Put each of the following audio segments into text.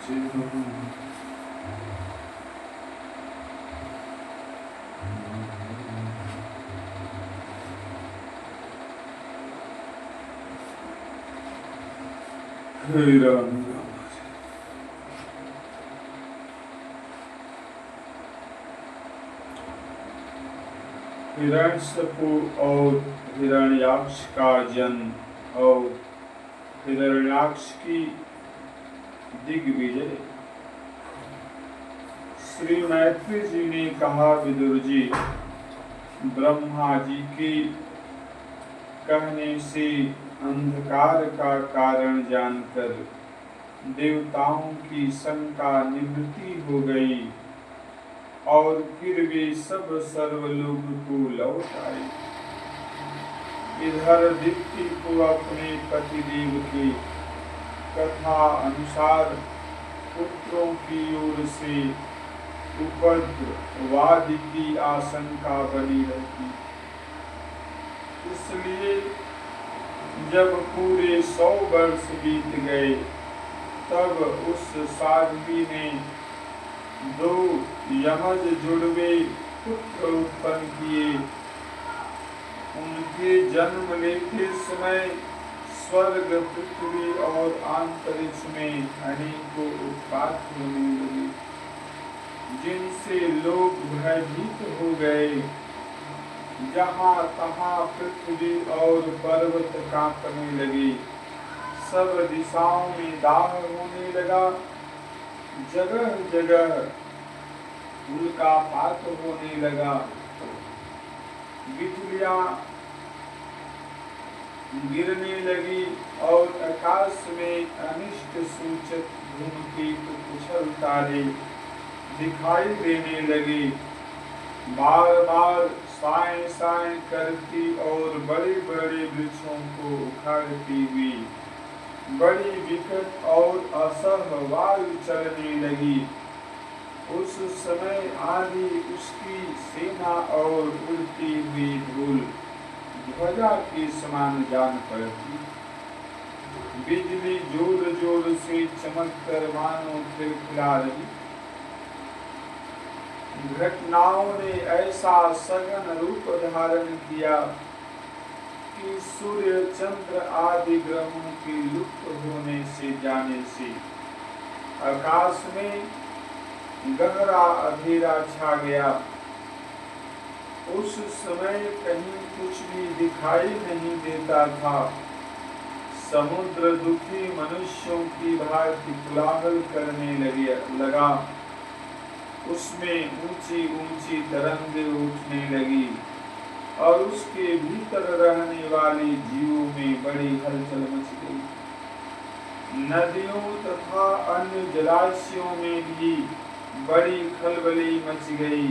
हिरण्यकशिपु और हिरण्याक्ष का जन्म और हिरण्याक्ष की दिग्विजय। श्री मैत्री जी ने कहा, विदुर जी, ब्रह्मा जी के कहने से अंधकार का कारण जानकर देवताओं की शंका निवृत्ति हो गई और फिर वे सब सर्वलोक को लौट आए। इधर दीप्ति को अपने पतिदेव के कथा अनुसार पुत्रों की ओर से उपद्रवाद की आशंका बनी रहती, इसलिए जब पूरे 100 वर्ष बीत गए तब उस साध्वी ने 2 यमज जुड़वे पुत्र उत्पन्न किए। उनके जन्म लेते समय स्वर्ग, पृथ्वी और अंतरिक्ष में अनेकों उत्पात होने लगे, जिनसे लोग भयभीत हो गए। जहाँ तहाँ पृथ्वी और पर्वत कांपने लगे, सब दिशाओं में दाह होने लगा, जगह जगह उल्कापात होने लगा, बिजलियां गिरने लगी और आकाश में अनिष्ट सूचक धूमकेतु उछल तारे दिखाई देने लगे। बार बार साए साए करती और बड़े बड़े वृक्षों को उखाड़ती हुई बड़ी विकट और असह्य वायु चलने लगी। उस समय आंधी उसकी सेना और उड़ती हुई धूल ध्वजा के समान जान पड़ती। बिजली जोर जोर से चमक कर मानो खिलखिला रही। घटनाओं ने ऐसा सघन रूप धारण किया कि सूर्य, चंद्र आदि ग्रहों के लुप्त होने से जाने से आकाश में गहरा अंधेरा छा गया। उस समय कहीं कुछ भी दिखाई नहीं देता था। समुद्र दुखी मनुष्यों की भांति कोलाहल करने लगा। उसमें ऊंची ऊंची तरंगें उठने लगी और उसके भीतर रहने वाले जीवों में बड़ी हलचल मच गई। नदियों तथा अन्य जलाशयों में भी बड़ी खलबली मच गई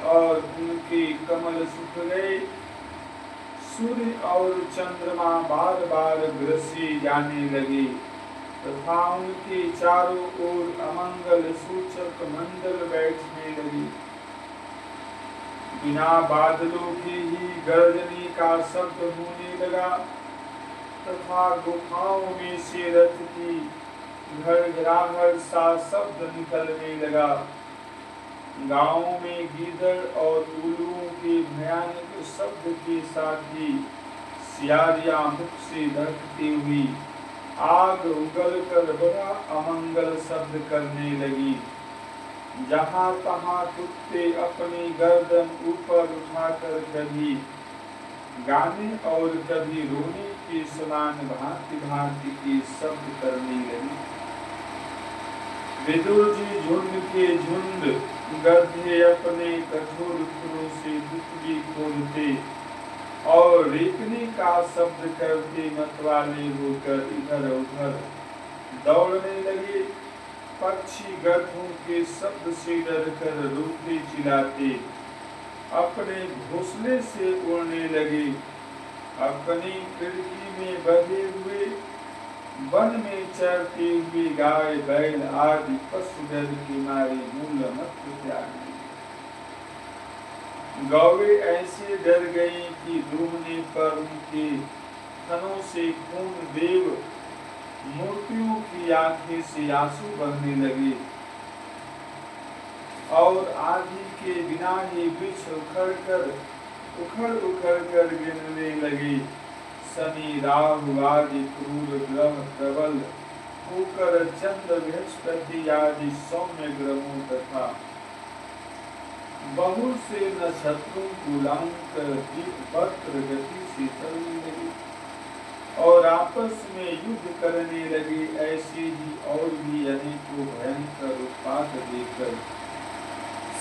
और उनके कमल सूख गए। सूर्य और चंद्रमा बार बार ग्रसे जाने लगे तथा उनके चारों ओर अमंगल सूचक मंडल बैठने लगे। बिना बादलों के ही गर्जने का शब्द होने लगा तथा गुफाओं में से रथ की घड़घड़ाहट सा शब्द निकलने लगा। गांवों में गीदड़ और उल्लुओं के भयानक शब्द के साथ ही सियारियां मुख से धड़कती हुई आग उगल कर बड़ा अमंगल शब्द करने लगी। जहाँ तहाँ कुत्ते अपनी गर्दन ऊपर उठाकर कभी गाने और कभी रोने के समान भांति भांति के शब्द करने लगे। विदुर जी झुंड के झुंड गधे अपने कठोर खुरों से पृथ्वी खोदते और रेतने का शब्द करते मतवाले होकर इधर उधर दौड़ने लगे। पक्षी गधों के शब्द से डरकर रूठे चिल्लाते अपने घोंसले से उड़ने लगे। अपनी खिड़की में बंधे हुए वन में चरते हुए गाय बैल आदि पशु डर के मारे मूलमत्र त्यागने। गौवे ऐसे डर गई कि डूबने पर उनके थनों से खून देव मूर्तियों की की आंखें से आंसू बहने लगे और आदि के बिना ही वृक्ष उखड़ उखड़ कर गिरने लगे। शनि राहु आदि क्रूर ग्रह प्रबल होकर चंद्र बृहस्पति आदि सौम्य ग्रहों तथा बहुत से नक्षत्रों को लांघकर वक्र गति से चलने लगे और आपस में युद्ध करने लगे। ऐसे ही और भी अनेकों भयंकर उत्पात देखकर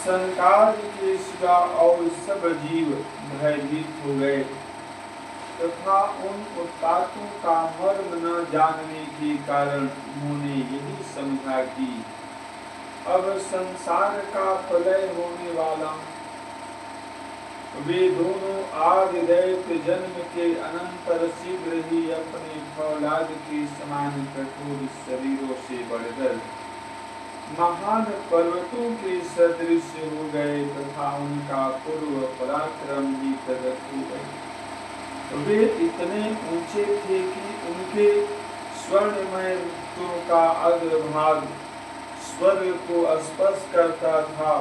संकाल के सिवा और सब जीव भयभीत हो गए तथा उन उत्पातों का मर्म न जानने के कारण उन्होंने यही समझा कि अब संसार का प्रलय होने वाला। वे दोनों आदि दैत्य जन्म के अनंतर शीघ्र ही अपने फौलाद के समान कठोर शरीरों से बढ़कर महान पर्वतों के सदृश हो गए तथा उनका पूर्व पराक्रम भी प्रकट हो गए। वे इतने ऊंचे थे कि उनके स्वर्णमय मुक्तों का अग्रभाग स्वर्ग को स्पर्श करता था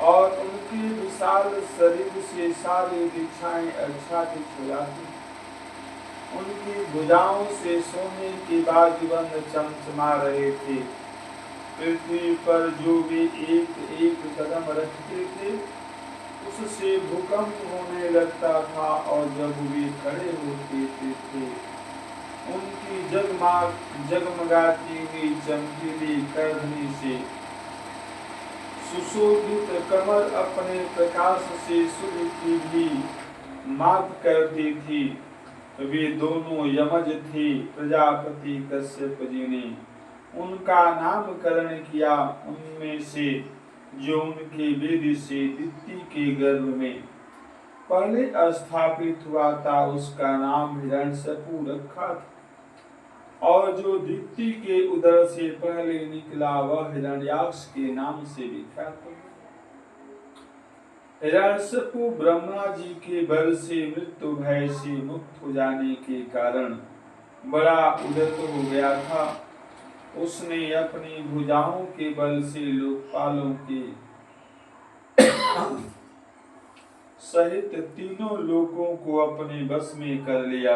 और उनके विशाल शरीर से सारी दिशाएं आच्छादित हो जाती। उनकी भुजाओं से सोने के बाजूबंद चमचमा रहे थे। पृथ्वी पर जो भी एक एक कदम रखते थे उससे भूकंप होने लगता था और जब वे खड़े होते थे उनकी जगमगाती हुई चमकीली करनी से सुशोभित कमर अपने प्रकाश से सूर्य की भी मात करती थी। वे दोनों यमज थे। प्रजापति कश्यप जी ने उनका नामकरण किया। उनमें से जो उनके वेद से दिति के गर्भ में पहले स्थापित हुआ था उसका नाम हिरण्यकशिपु रखा था और जो दिति के उदर से पहले निकला वह हिरण्याक्ष के नाम से विख्यात है। हिरण्यकशिपु ब्रह्मा जी के बल से मृत्यु भय से मुक्त हो जाने के कारण बड़ा उदत हो गया था। उसने अपनी भुजाओं के बल से लोकपालों के सहित तीनों लोकों को अपने बस में कर लिया।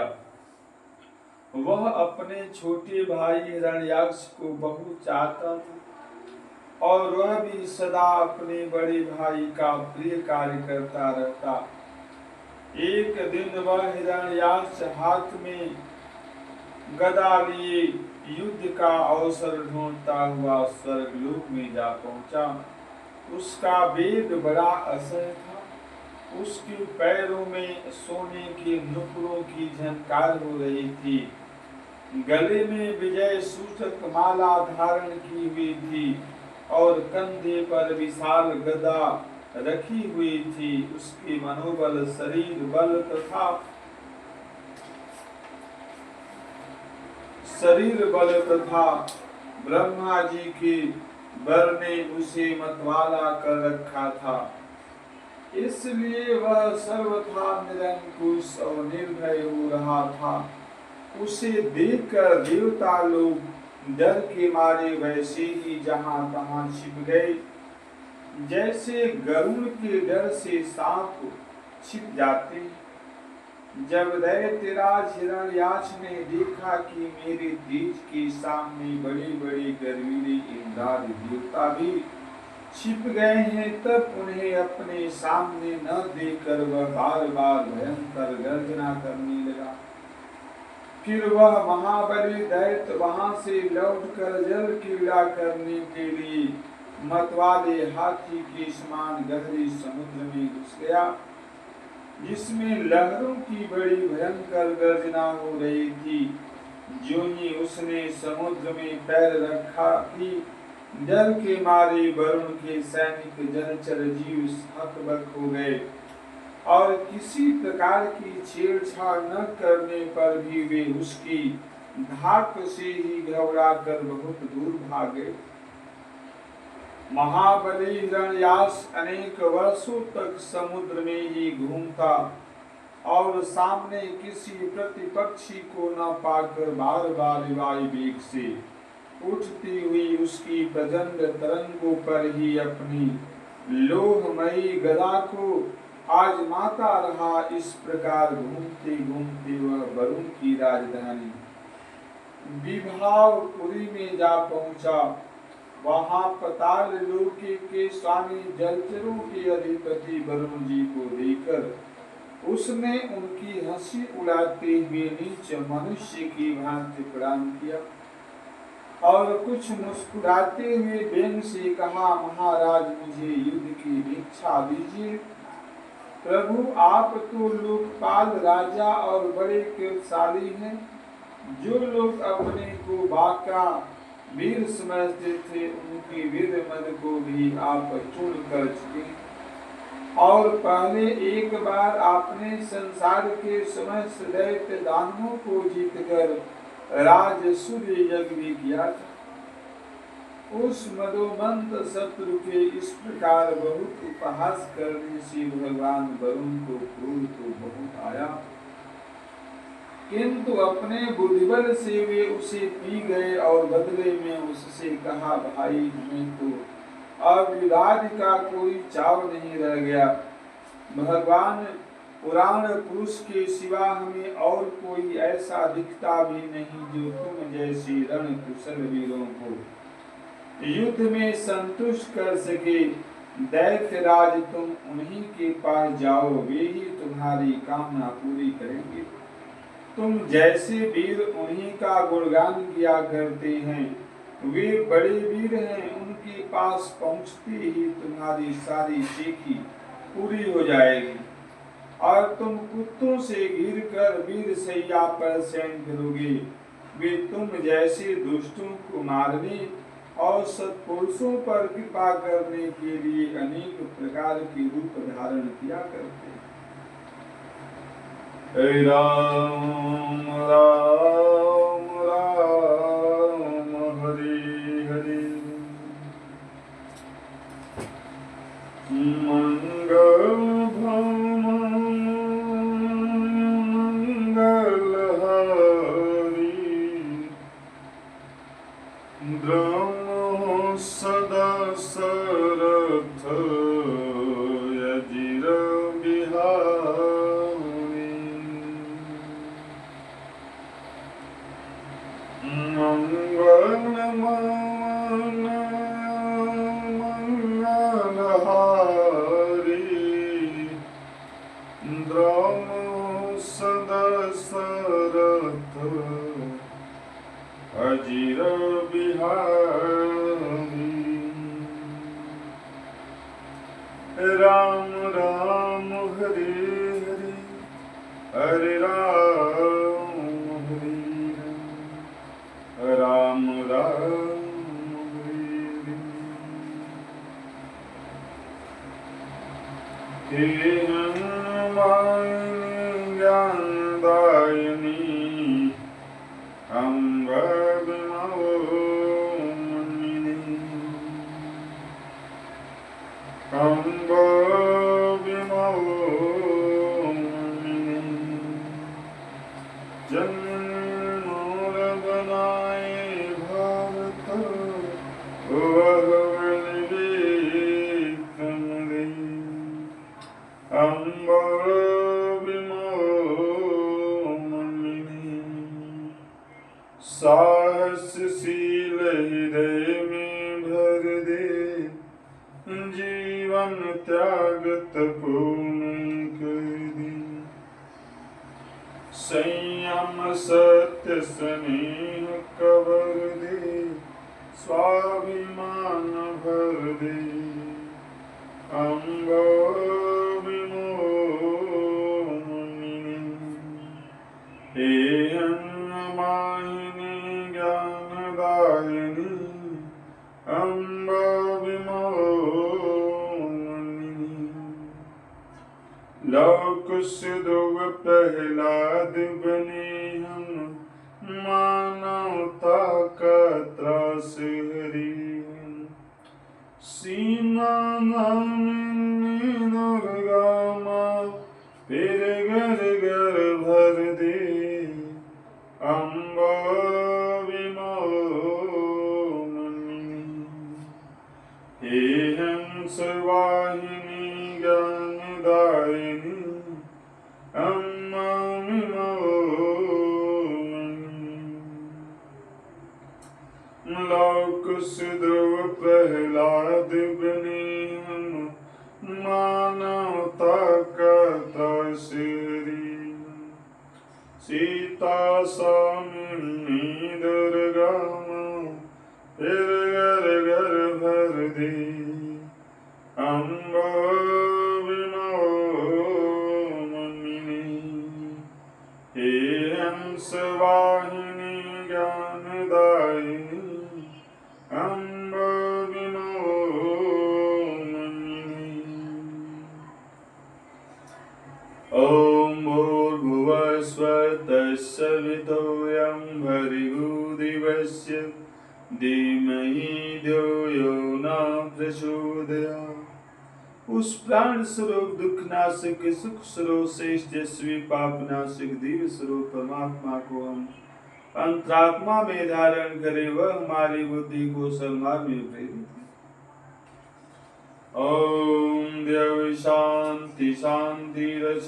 वह अपने छोटे भाई हिरण्याक्ष को बहुत चाहता था और वह भी सदा अपने बड़े भाई का प्रिय कार्य करता रहता। एक दिन वह हिरण्याक्ष हाथ में गदा लिए युद्ध का अवसर ढूंढता हुआ स्वर्गलोक में जा पहुंचा। उसका वेग बड़ा असह्य था। उसके पैरों में सोने के नुपुरों की झनकार हो रही थी। गले में विजय सूचक माला धारण की हुई थी और कंधे पर विशाल गदा रखी हुई थी। उसके मनोबल शरीर बल तथा ब्रह्मा जी के वर ने उसे मतवाला कर रखा था। इसलिए वह सर्वथा निरंकुश और निर्भय हो रहा था। उसे देखकर देवता लोग डर के मारे वैसे ही जहां तहां छिप गए, जैसे गरुड़ के डर से सांप छिप जाते। जब दैत्यराज हिरण्याक्ष ने देखा कि मेरे तेज के सामने बड़े बड़े गर्वीले इंद्रादि देवता भी छिप गए हैं, तब उन्हें अपने सामने न देखकर वह बार बार भयंकर गर्जना करने लगा। फिर वह महाबली दैत्य वहां से लौटकर जल क्रीड़ा करने के लिए मतवाले हाथी के समान गहरे समुद्र में घुस गया, जिसमें लहरों की बड़ी भयंकर गर्जना हो रही थी। ज्यों ही उसने समुद्र में पैर रखा कि डर के मारे वरुण के सैनिक जलचर जीव हकबक हो गए और किसी प्रकार की छेड़छाड़ न करने पर भी वे उसकी धाक से ही घबरा कर बहुत दूर भागे। महाबली हिरण्याक्ष अनेक वर्षों तक समुद्र में ही घूमता और सामने किसी प्रतिपक्षी को न पाकर बार बार वायु वेग से उठती हुई उसकी प्रचंड तरंगों पर ही अपनी लोहमयी गदा को आजमाता रहा। इस प्रकार घूमते घूमते वह वरुण की राजधानी विभावपुरी में जा पहुंचा। वहां पाताल लोक के स्वामी जलचरों के अधिपति वरुण जी को देखकर उसने उनकी हंसी उड़ाते हुए नीच मनुष्य की भांति प्रणाम किया और कुछ मुस्कुराते हुए व्यंग से कहा, महाराज मुझे युद्ध की भिक्षा दीजिए। प्रभु आप तो लोकपाल राजा और बड़े कीर्तिशाली हैं। जो लोग अपने को बाका वीर समझते थे उनकी वीर मद को भी आप चूर्ण कर चुके और पहले एक बार आपने संसार के समस्त दैत्य दानवों को जीतकर राज सूर्य यज्ञ भी किया था। उस मदोमंत शत्रु के इस प्रकार बहुत उपहास करने से भगवान वरुण को क्रोध तो बहुत आया, किंतु अपने बुद्धिबल से वे उसे पी गए और बदले में उससे कहा, भाई हमें तो अविवाद का कोई चाव नहीं रह गया। भगवान पुराण पुरुष के सिवा हमें और कोई ऐसा दिखता भी नहीं जो तुम जैसे रण कुशल वीरों को युद्ध में संतुष्ट कर सके। दैत्यराज तुम उन्हीं के पास जाओ, वे ही तुम्हारी कामना पूरी करेंगे। तुम जैसे वीर उन्हीं का गुणगान किया करते हैं, वे बड़े वीर हैं। उनके पास पहुंचते ही तुम्हारी सारी चेकी पूरी हो जाएगी और तुम कुत्तों से घिर कर वीर सैया पर शयन करोगे। वे तुम जैसे दुष्टों को मारने और सत्पुरुषों पर कृपा करने के लिए अनेक प्रकार के रूप धारण किया करते हैं। राम राम राम हरि हरि। मंगल सदा सरथ यजिर बिहारी। मंगल मन मंगलहारी द्रम सदा सरथ अजिर बिहारी। राम राम हरे हरे हरे राम हरे राम राम हरे हरे। हे हनुमान ज्ञानदायिनी अम्ब जन्मूल बनाए भारत वह कमरे अम्ब साहसशील हृदय में भर दे जीवन त्याग तपोने कर दे। संयम सत्य स्नेह कवर दे स्वाभिमान भर दे अम्ब विमोहिनी। हे अन्नमाहिनी ज्ञानदायिनी अम्ब विमोहिनी। लोक सुदुग प्रहलाद बने हम मानवता का त्रास हरि। सीमा नामिनी दुर्गा माँ फिर घर लोक सुधव प्रहलाद बने मानवता का श्री सीता स्वामी दुर्गा फिर घर घर भर दे अम्बा विनोमिनी हे हंस वाहिनी ज्ञानदायिनी अम्बा विनोमिनी। ॐ भूर्भुवः स्वः तत्सवितुर्वरेण्यं भर्गो देवस्य धीमहि धियो यो न प्रचोदयात्। उस प्राण स्वरूप दुख नाशक सुख स्वरूप श्रेष्ठ यशस्वी पाप नाशक दिव्य स्वरूप परमात्मा को हम अंतरात्मा में धारण करे, वह हमारी बुद्धि को सन्मार्ग में प्रेरित। ओम देव शांति शांतिरच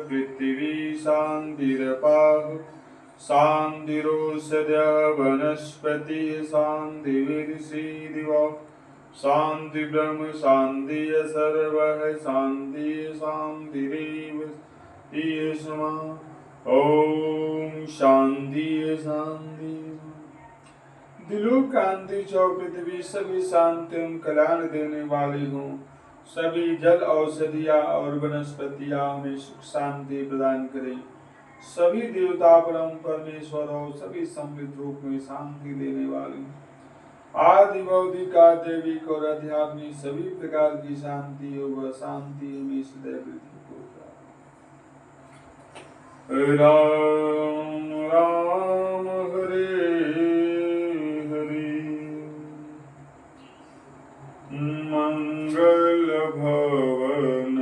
पृथ्वी शांतिरपाः शांतिरोषधय वनस्पति शांतिर्षिदिवो शांति ब्रह्म शांति सर्वः शांति शांतिरेव ईश्वमा। ओम शांति शांति। दिलों कांति चौ पृथ्वी सभी शांति एवं कल्याण देने वाली हो। सभी जल औषधियाँ और वनस्पतियाँ हमें सुख शांति प्रदान करें। सभी देवता परम परमेश्वर और सभी समृद्ध रूप में शांति देने वाली आदि भौतिक दैविक और आध्यात्मिक सभी प्रकार की शांति और वह शांति हमें सदैव राम राम हरे हरे मंगल भवन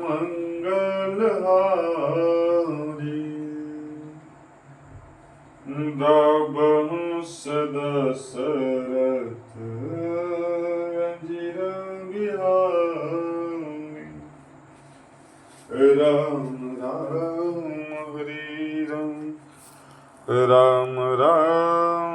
मंगल हारी दाबहु सदसरथ रंजिर बिहारी राम राम हरे राम राम राम